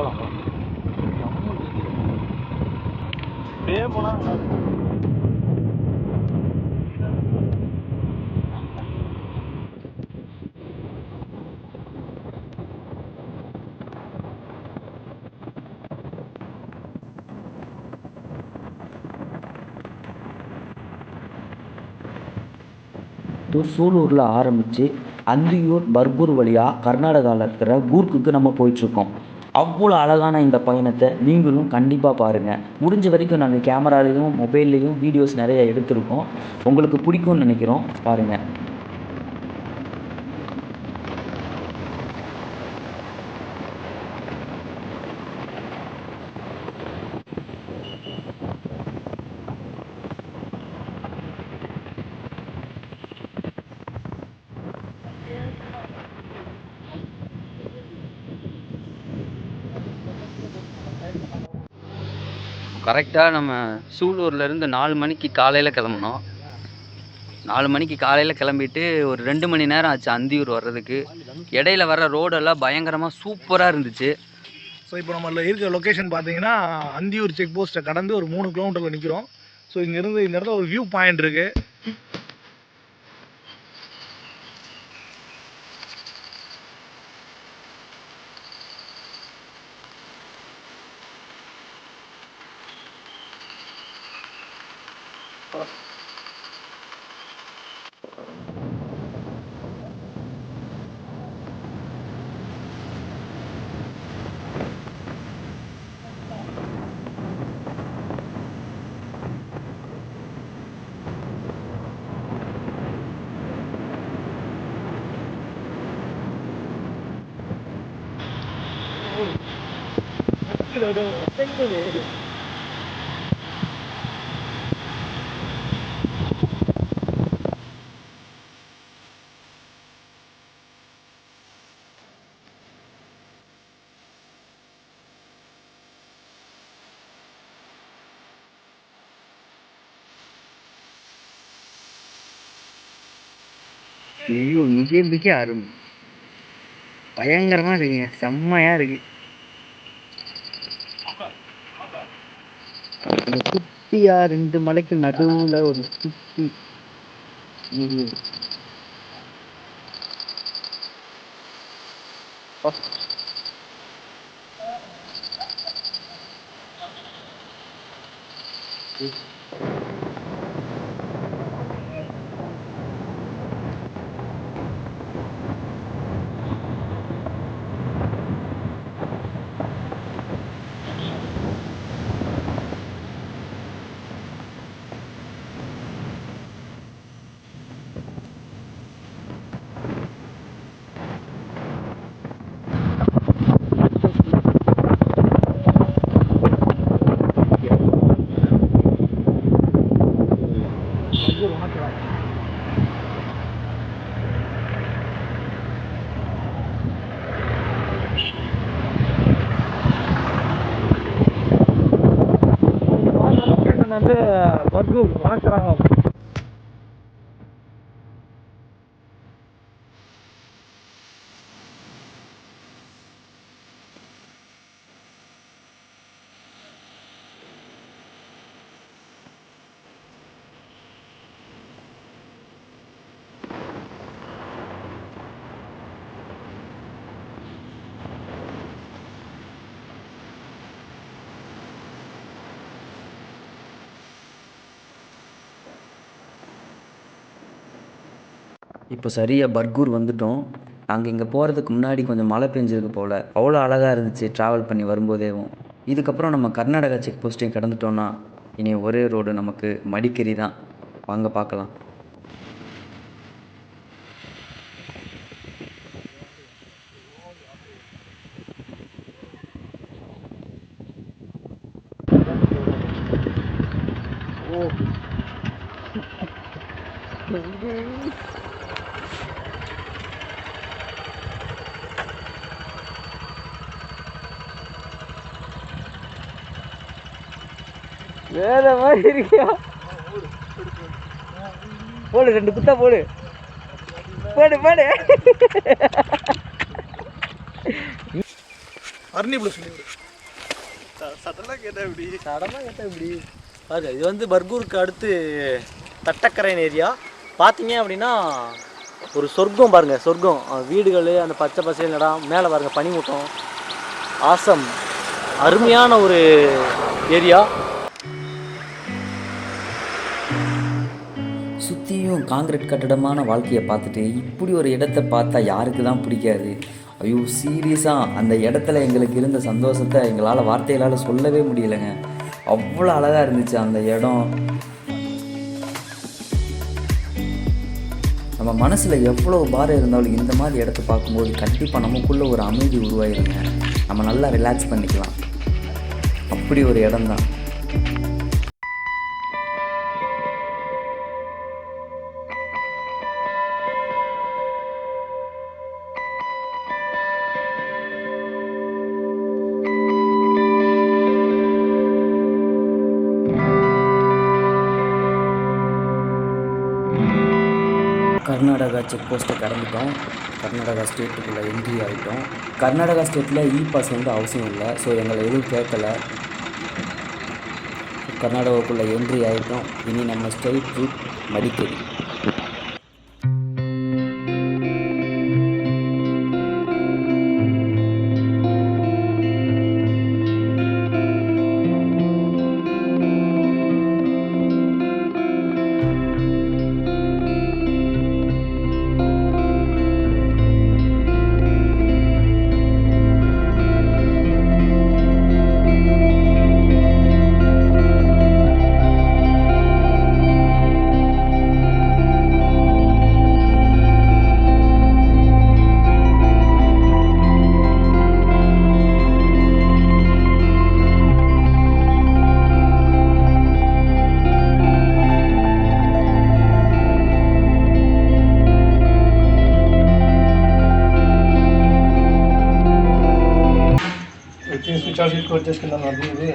போகலாம் அப்படியே போனால் சூலூரில் ஆரம்பித்து அந்தியூர் பர்கூர் வழியாக கர்நாடகாவில் இருக்கிற கூர்க்குக்கு நம்ம போயிட்டுருக்கோம். அவ்வளோ அழகான இந்த பயணத்தை நீங்களும் கண்டிப்பாக பாருங்கள். முடிஞ்ச வரைக்கும் நாங்கள் கேமராலையும் மொபைல்லையும் வீடியோஸ் நிறைய எடுத்திருக்கோம். உங்களுக்கு பிடிக்கும்னு நினைக்கிறோம், பாருங்கள். கரெக்டாக நம்ம சூலூர்லேருந்து 4 மணிக்கு காலையில் கிளம்புனோம். 4 மணிக்கு காலையில் கிளம்பிட்டு ஒரு 2 மணி நேரம் ஆச்சு அந்தியூர் வர்றதுக்கு. இடையில வர்ற ரோடெல்லாம் பயங்கரமாக சூப்பராக இருந்துச்சு. ஸோ இப்போ நம்ம இருக்கிற லொக்கேஷன் பார்த்தீங்கன்னா அந்தியூர் செக் போஸ்ட்டை கடந்து ஒரு 3 கிலோமீட்டரில் நிற்கிறோம். ஸோ இங்கேருந்து இந்த இடத்துல ஒரு வியூ பாயிண்ட் இருக்குது. ஐயோ, இங்கே அருமை பயங்கரமாக இருக்குங்க, செம்மையாக இருக்கு. குட்டியா 2 மலைக்கு நடுவில் ஒரு குட்டி வந்து பர்கூர் வாசராகம். இப்போ சரியாக பர்கூர் வந்துட்டோம். நாங்கள் இங்கே போகிறதுக்கு முன்னாடி கொஞ்சம் மழை பெஞ்சது போல். அவ்வளோ அழகாக இருந்துச்சு ட்ராவல் பண்ணி வரும்போதேவும். இதுக்கப்புறம் நம்ம கர்நாடகா செக் போஸ்ட்டையும் கடந்துட்டோன்னா இனி ஒரே ரோடு நமக்கு மடிக்கேரி தான். வாங்க பார்க்கலாம். வேற மாதிரி இருக்கியா? போடு, 2 குத்தா போடு, போடு போடு. அர்னி ப்ளஸ் சொல்லி சடனாக கேட்டால் இப்படி பாருங்க, இது வந்து பர்கூருக்கு அடுத்து தட்டக்கரைன் ஏரியா. பார்த்தீங்க அப்படின்னா ஒரு சொர்க்கம் பாருங்கள், சொர்க்கம். வீடுகள், அந்த பச்சை பசேல் இடம், மேலே பாருங்கள் பனிமூட்டம். ஆசம், அருமையான ஒரு ஏரியா. சுற்றியும் காங்கிரீட் கட்டடமான வாழ்க்கையை பார்த்துட்டு இப்படி ஒரு இடத்த பார்த்தா யாருக்கு தான் பிடிக்காது? ஐயோ சீரியஸாக அந்த இடத்துல எங்களுக்கு இருந்த சந்தோஷத்தை எங்களால் வார்த்தைகளால் சொல்லவே முடியலைங்க. அவ்வளோ அழகாக இருந்துச்சு அந்த இடம். நம்ம மனசில் எவ்வளோ பாரம் இருந்தாலும் இந்த மாதிரி இடத்த பார்க்கும்போது கண்டிப்பாக நமக்குள்ளே ஒரு அமைதி உருவாயிருங்க. நம்ம நல்லா ரிலாக்ஸ் பண்ணிக்கலாம். அப்படி ஒரு இடம்தான். கர்நாடகா செக் போஸ்ட்டை கடந்துட்டோம். கர்நாடகா ஸ்டேட்டுக்குள்ளே என்ட்ரி ஆகிட்டோம். கர்நாடகா ஸ்டேட்டில் இ பாஸ் வந்து அவசியம் இல்லை. ஸோ எங்களை எதுவும் கேட்கலை. கர்நாடகாவுக்குள்ளே என்ட்ரி ஆகிட்டோம். இனி நம்ம ஸ்ட்ரெயிட் ரூட் மடிக்கேரி. చార్జ్ కోట్ చేసుకుందాం అది ఇది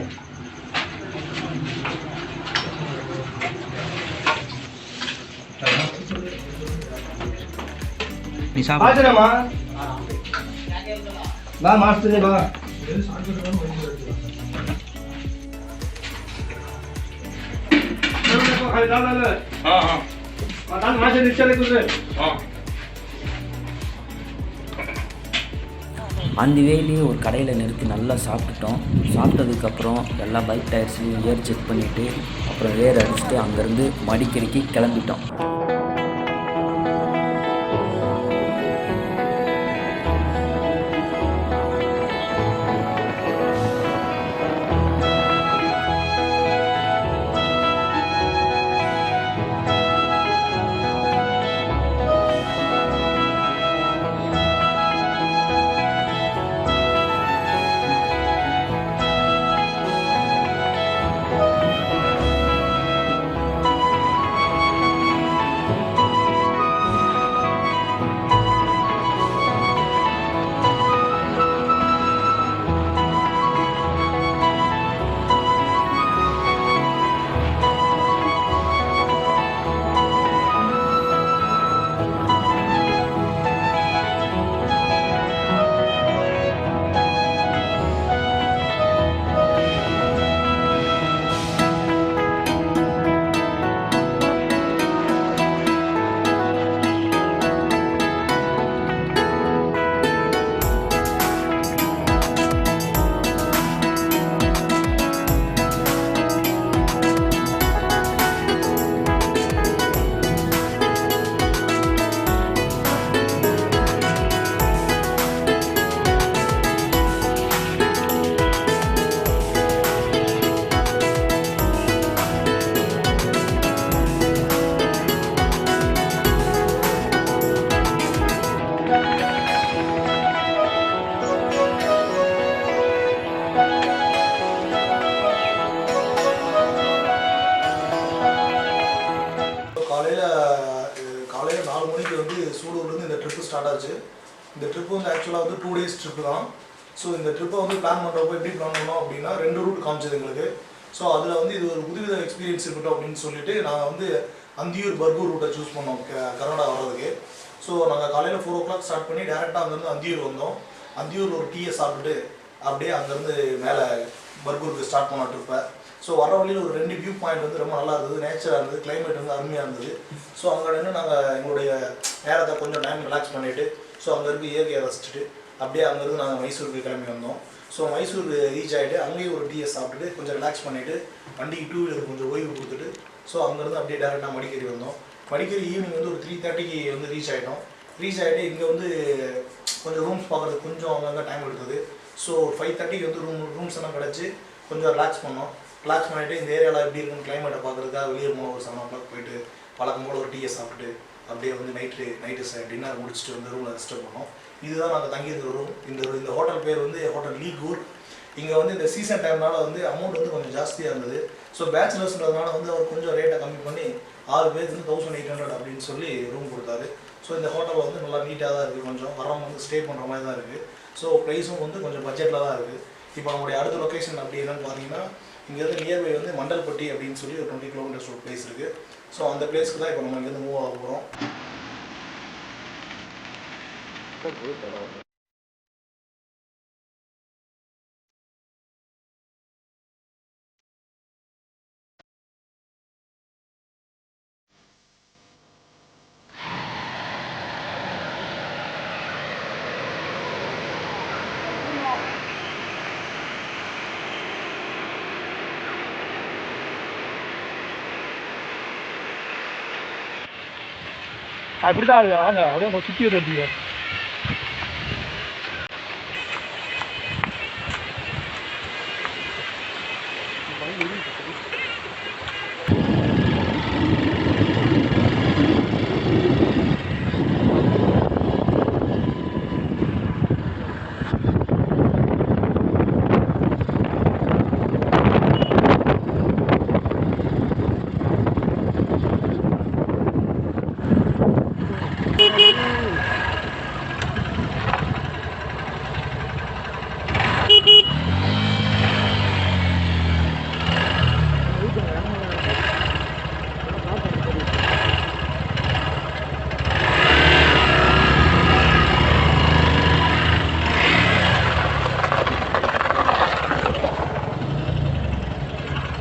బాజరమా బా మాస్తుంది బా हाँ हाँ मासे नीचे लेके हाँ அந்த வேலையே ஒரு கடையில் நிறுத்தி நல்லா சாப்பிட்டுட்டோம். சாப்பிட்டதுக்கப்புறம் எல்லா பைக் டயர்ஸ்லையும் ஏர் செக் பண்ணிவிட்டு அப்புறம் ஏர் அடிச்சுட்டு அங்கேருந்து மடிக்கரைக்கு கிளம்பிட்டோம். காலையில் 4 மணிக்கு வந்து சூலூர்லேருந்து இந்த ட்ரிப்பு ஸ்டார்ட் ஆச்சு. இந்த ட்ரிப்பு வந்து ஆக்சுவலாக வந்து 2 days ட்ரிப்பு தான். ஸோ இந்த ட்ரிப்பை வந்து பிளான் பண்ணுறப்போ எப்படி பிளான் பண்ணோம் அப்படின்னா 2 ரூட் காமிச்சது எங்களுக்கு. ஸோ அதில் வந்து இது ஒரு புதுவித எக்ஸ்பீரியன்ஸ் இருக்கட்டும் அப்படின்னு சொல்லிட்டு நாங்கள் வந்து அந்தியூர் பர்கூர் ரூட்டை சூஸ் பண்ணோம் கர்நாடகா வர்றதுக்கு. ஸோ நாங்கள் காலையில் 4 o'clock ஸ்டார்ட் பண்ணி டேரெக்டாக அங்கேருந்து அந்தியூர் வந்தோம். அந்தியூரில் ஒரு டீயை சாப்பிட்டுட்டு அப்படியே அங்கேருந்து மேலே பர்கூருக்கு ஸ்டார்ட் பண்ண ட்ரிப்பை. ஸோ வர வழியில் ஒரு 2 வியூ பாயிண்ட் வந்து ரொம்ப நல்லா இருந்தது, நேச்சராக இருந்தது, கிளைமேட் வந்து அருமையாக இருந்தது. ஸோ அங்கே நின்று நாங்கள் எங்களுடைய நேரத்தை கொஞ்சம் டைம் ரிலாக்ஸ் பண்ணிவிட்டு ஸோ அங்கே இருக்க இயற்கையை ரசிச்சுட்டு அப்படியே அங்கேருந்து நாங்கள் மைசூருக்கு கிளம்பி வந்தோம். ஸோ மைசூர் ரீச் ஆகிட்டு அங்கேயும் ஒரு டீயை சாப்பிட்டுட்டு கொஞ்சம் ரிலாக்ஸ் பண்ணிவிட்டு வண்டிக்கு 2 வீலர் கொஞ்சம் ஓய்வு கொடுத்துட்டு ஸோ அங்கேருந்து அப்படியே டேரெக்டாக மடிக்கேரி வந்தோம். மடிக்கேரி ஈவினிங் வந்து ஒரு 3:30க்கு வந்து ரீச் ஆகிட்டோம். ரீச் ஆகிட்டு இங்கே வந்து கொஞ்சம் ரூம்ஸ் பார்க்குறதுக்கு கொஞ்சம் அங்கங்கே டைம் எடுத்தது. ஸோ 5:30க்கு வந்து ரூம்ஸ் எல்லாம் கிடச்சி கொஞ்சம் ரிலாக்ஸ் பண்ணோம். ரிலாக்ஸ் பண்ணிவிட்டு இந்த ஏரியாவில் எப்படி இருக்குன்னு கிளைமேட்டை பார்க்குறதுக்காக வெளியே போனோம். ஒரு 7 o'clock போயிட்டு வழக்கம் போல் ஒரு டீயை சாப்பிட்டு அப்படியே வந்து நைட்டு டின்னர் முடிச்சுட்டு வந்து ரூமில் ரெஸ்ட் பண்ணோம். இதுதான் நாங்கள் தங்கியிருக்கிற ரூம். இந்த ஹோட்டல் பேர் வந்து ஹோட்டல் லீகூர். இங்கே வந்து இந்த சீசன் டைம்னால வந்து அமௌண்ட் வந்து கொஞ்சம் ஜாஸ்தியாக இருந்தது. ஸோ பேச்சுலர்ஸ்ன்றதுனால வந்து அவர் கொஞ்சம் ரேட்டை கம்மி பண்ணி 6 பேருக்கு வந்து 1800 அப்படின்னு சொல்லி ரூம் கொடுத்தாரு. ஸோ இந்த ஹோட்டலில் வந்து நல்லா நீட்டாக தான் இருக்குது, கொஞ்சம் வரவங்க வந்து ஸ்டே பண்ணுற மாதிரி தான் இருக்குது. ஸோ ப்ரைஸும் வந்து கொஞ்சம் பட்ஜெட்டில் தான் இருக்குது. இப்போ நம்மளுடைய அடுத்த லொக்கேஷன் அப்படி என்னன்னு பார்த்தீங்கன்னா இங்கேருந்து நியர்பை வந்து மண்டல்பட்டி அப்படின்னு சொல்லி ஒரு 20 kilometers ஒரு பிளேஸ் இருக்குது. ஸோ அந்த பிளேஸ்க்கு தான் இப்போ நம்ம இங்கேருந்து மூவ் ஆக போகிறோம். அப்படிதான் வாங்க அப்படியே சுற்றி வந்துருக்கீங்க.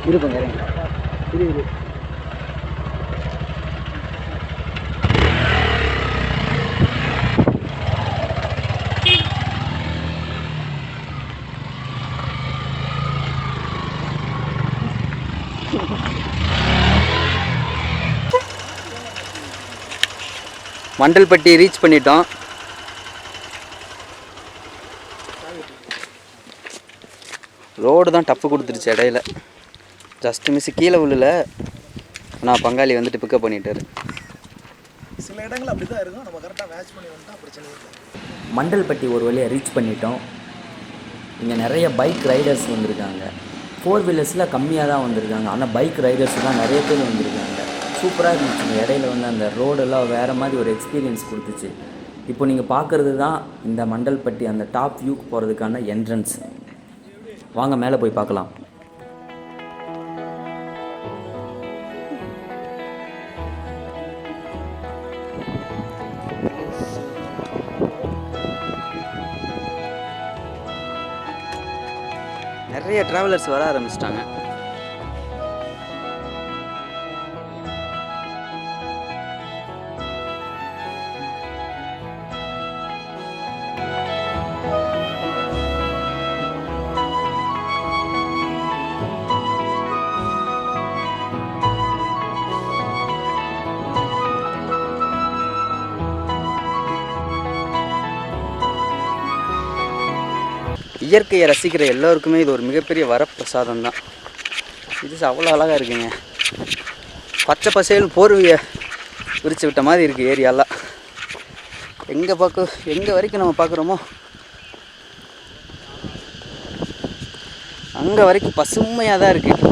இருக்குங்க இரு. மண்டல்பட்டி ரீச் பண்ணிட்டோம். ரோடு தான் டப்பு கொடுத்துருச்சு இடையில, ஜஸ்ட் மிஸ் கீழே விழுல. நான் பங்காளி வந்துட்டு பிக்கப் பண்ணிட்டாரு. சில இடங்கள் அப்படி தான் இருக்கும், நம்ம கரெக்டாக மேட்ச் பண்ணி வந்துட்டால் பிரச்சனை இல்லை. மண்டல்பட்டி ஒரு வழியாக ரீச் பண்ணிட்டோம். இங்கே நிறைய பைக் ரைடர்ஸ் வந்திருக்காங்க. 4 வீலர்ஸில் கம்மியாக தான் வந்திருக்காங்க, ஆனால் பைக் ரைடர்ஸ் தான் நிறைய பேர் வந்திருக்காங்க. சூப்பராக இருந்துச்சுங்க. இடையில வந்து அந்த ரோடெல்லாம் வேறு மாதிரி ஒரு எக்ஸ்பீரியன்ஸ் கொடுத்துச்சு. இப்போ நீங்கள் பார்க்குறது தான் இந்த மண்டல்பட்டி அந்த டாப் வியூக்கு போகிறதுக்கான என்ட்ரன்ஸ். வாங்க மேலே போய் பார்க்கலாம். நிறைய ட்ராவலர்ஸ் வர ஆரம்பிச்சிட்டாங்க. இயற்கையை ரசிக்கிற எல்லோருக்குமே இது ஒரு மிகப்பெரிய வரப்பிரசாதம் தான். இது அவ்வளோ அழகாக இருக்குங்க. பச்சை பசேல் போர்வையை விரிச்சு விட்ட மாதிரி இருக்குது ஏரியாலாம். எங்கே வரைக்கும் நம்ம பார்க்குறோமோ அங்கே வரைக்கும் பசுமையாக தான் இருக்குது.